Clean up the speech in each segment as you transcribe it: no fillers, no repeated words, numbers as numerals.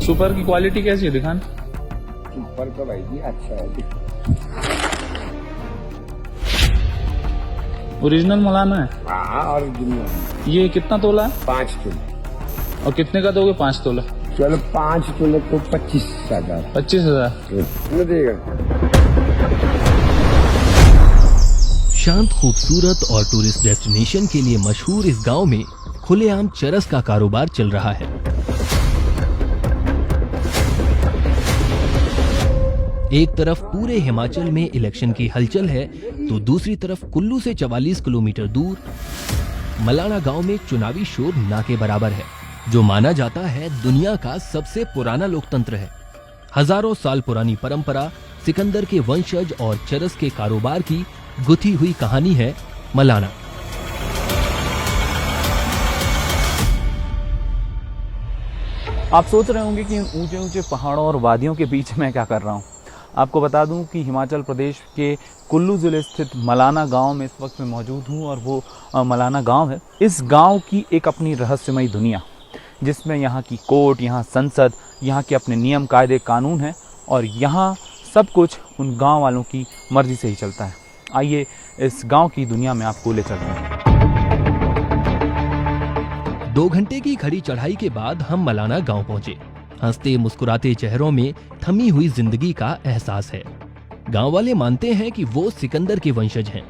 Super की quality कैसी है दिखान? सुपर का भाई जी अच्छा है। ओरिजिनल मलाना है। हाँ ओरिजिनल। ये कितना तोला है? 5 तोले। और कितने का दोगे 5 तोला? चलो 5 तोले तो 25,000। 25,000। देगा। शांत, खूबसूरत और टूरिस्ट डेस्टिनेशन के लिए मशहूर इस गांव में खुलेआम चरस का कारोबार चल रहा है। एक तरफ पूरे हिमाचल में इलेक्शन की हलचल है तो दूसरी तरफ कुल्लू से 44 किलोमीटर दूर मलाना गांव में चुनावी शोर ना के बराबर है, जो माना जाता है दुनिया का सबसे पुराना लोकतंत्र है। हजारों साल पुरानी परंपरा, सिकंदर के वंशज और चरस के कारोबार की गुथी हुई कहानी है मलाना। आप सोच रहे होंगे कि इन ऊंचे ऊंचे पहाड़ों और वादियों के बीच में क्या कर रहा हूँ। आपको बता दूं कि हिमाचल प्रदेश के कुल्लू ज़िले स्थित मलाना गांव में इस वक्त मैं मौजूद हूं और वो मलाना गांव है। इस गांव की एक अपनी रहस्यमयी दुनिया, जिसमें यहाँ की कोर्ट, यहाँ संसद, यहाँ के अपने नियम, कायदे, कानून हैं और यहाँ सब कुछ उन गांव वालों की मर्जी से ही चलता है। आइए इस गांव की दुनिया में आपको ले चलते हैं। 2 घंटे की खड़ी चढ़ाई के बाद हम मलाना गांव पहुंचे। हंसते मुस्कुराते चेहरों में थमी हुई जिंदगी का एहसास है। गांव वाले मानते हैं कि वो सिकंदर के वंशज हैं।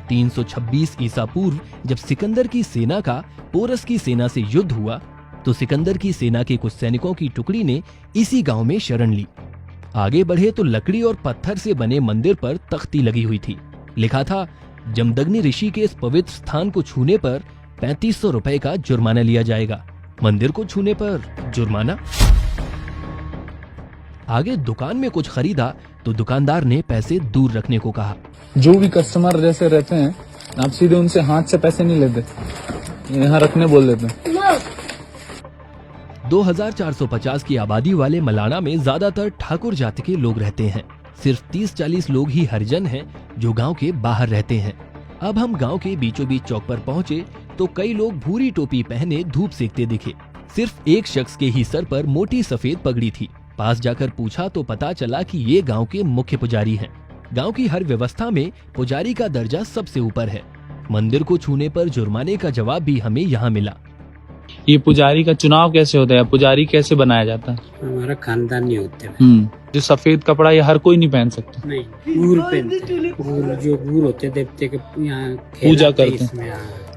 326 ईसा पूर्व जब सिकंदर की सेना का पोरस की सेना से युद्ध हुआ तो सिकंदर की सेना के कुछ सैनिकों की टुकड़ी ने इसी गांव में शरण ली। आगे बढ़े तो लकड़ी और पत्थर से बने मंदिर पर तख्ती लगी हुई थी। लिखा था, जमदग्नि ऋषि के इस पवित्र स्थान को छूने पर 3500 रुपए का जुर्माना लिया जाएगा। मंदिर को छूने पर जुर्माना। आगे दुकान में कुछ खरीदा तो दुकानदार ने पैसे दूर रखने को कहा। जो भी कस्टमर जैसे रहते हैं, आप सीधे उनसे हाथ से पैसे नहीं लेते, यहाँ रखने बोल देते हैं। 2450 की आबादी वाले मलाना में ज्यादातर ठाकुर जाति के लोग रहते हैं। सिर्फ 30-40 लोग ही हरिजन हैं जो गांव के बाहर रहते हैं। अब हम गांव के बीचों बीच चौक पर पहुंचे तो कई लोग भूरी टोपी पहने धूप सेकते दिखे। सिर्फ एक शख्स के ही सर पर मोटी सफेद पगड़ी थी। पास जाकर पूछा तो पता चला कि ये गांव के मुख्य पुजारी हैं। गांव की हर व्यवस्था में पुजारी का दर्जा सबसे ऊपर है। मंदिर को छूने पर जुर्माने का जवाब भी हमें यहाँ मिला। ये पुजारी का चुनाव कैसे होता है? पुजारी कैसे बनाया जाता है? हमारा खानदानी होते हैं। जो सफेद कपड़ा ये हर कोई नहीं पहन सकता। नहीं, गूर पहनते हैं। गूर जो गूर होते हैं, देवते के यहाँ पूजा करते हैं।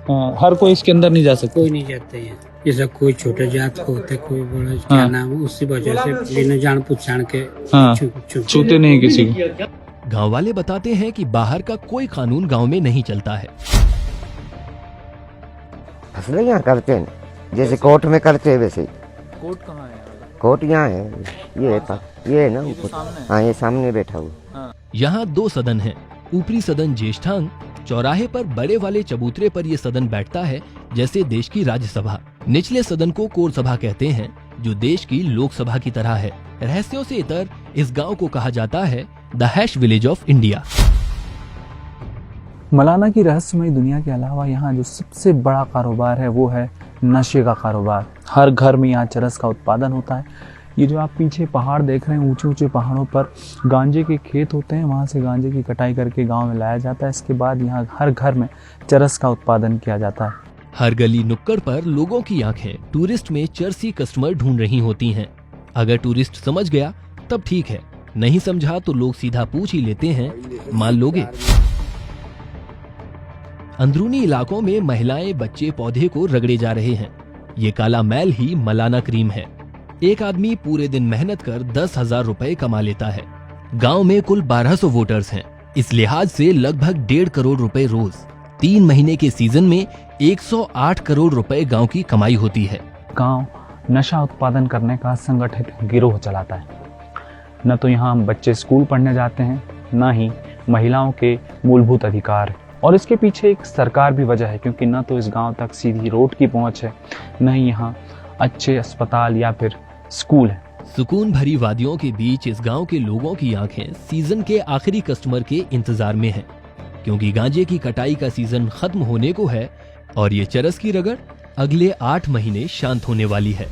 हाँ, हर कोई इसके अंदर नहीं जा सकता। कोई नहीं जाते हैं। जैसा कोई छोटे जात को होते, कोई बड़ा क्या नाम, उसी वजह से बिना जान पहचान के छूते नहीं किसी को। गांव वाले बताते हैं कि बाहर का कोई कानून गांव में नहीं चलता है। फसलें यहाँ करते हैं जैसे कोर्ट में करते हैं वैसे। कोर्ट कहाँ है? कोर्ट यहाँ है, ये है ना ऊपर। हाँ, ये सामने बैठा हुआ। यहाँ 2 सदन हैं। ऊपरी सदन ज्येष्ठांग, चौराहे पर बड़े वाले चबूतरे पर ये सदन बैठता है जैसे देश की राज्यसभा। निचले सदन को कोर सभा कहते हैं, जो देश की लोकसभा की तरह है। रहस्यों से इतर इस गांव को कहा जाता है the hash village of India. Malana की रहस्यमयी दुनिया के अलावा यहाँ जो सबसे बड़ा कारोबार है वो है नशे का कारोबार। हर घर में यहाँ चरस का उत्पादन होता है। ये जो आप पीछे पहाड़ देख रहे हैं, ऊंचे ऊंचे पहाड़ों पर गांजे के खेत होते हैं। वहाँ से गांजे की कटाई करके गांव में लाया जाता है। इसके बाद यहाँ हर घर में चरस का उत्पादन किया जाता है। हर गली नुक्कड़ पर लोगों की आंखें टूरिस्ट में चरसी कस्टमर ढूंढ रही होती हैं। अगर टूरिस्ट समझ गया तब ठीक है, नहीं समझा तो लोग सीधा पूछ ही लेते हैं, मान लोगे? अंदरूनी इलाकों में महिलाएं, बच्चे पौधे को रगड़े जा रहे हैं। ये काला मैल ही मलाना क्रीम है। एक आदमी पूरे दिन मेहनत कर 10,000 रुपए कमा लेता है। गांव में कुल 1200 वोटर्स हैं। इस लिहाज से लगभग 1.5 करोड़ रुपए रोज। 3 महीने के सीजन में 108 करोड़ रुपए गांव की कमाई होती है। गांव नशा उत्पादन करने का संगठित गिरोह चलाता है। न तो यहाँ बच्चे स्कूल पढ़ने जाते हैं, न ही महिलाओं के मूलभूत अधिकार। और इसके पीछे एक सरकार भी वजह है, क्योंकि न तो इस गांव तक सीधी रोड की पहुंच है, न ही यहाँ अच्छे अस्पताल या फिर स्कूल है। सुकून भरी वादियों के बीच इस गांव के लोगों की आंखें सीजन के आखिरी कस्टमर के इंतजार में हैं, क्योंकि गांजे की कटाई का सीजन खत्म होने को है और ये चरस की रगड़ अगले 8 महीने शांत होने वाली है।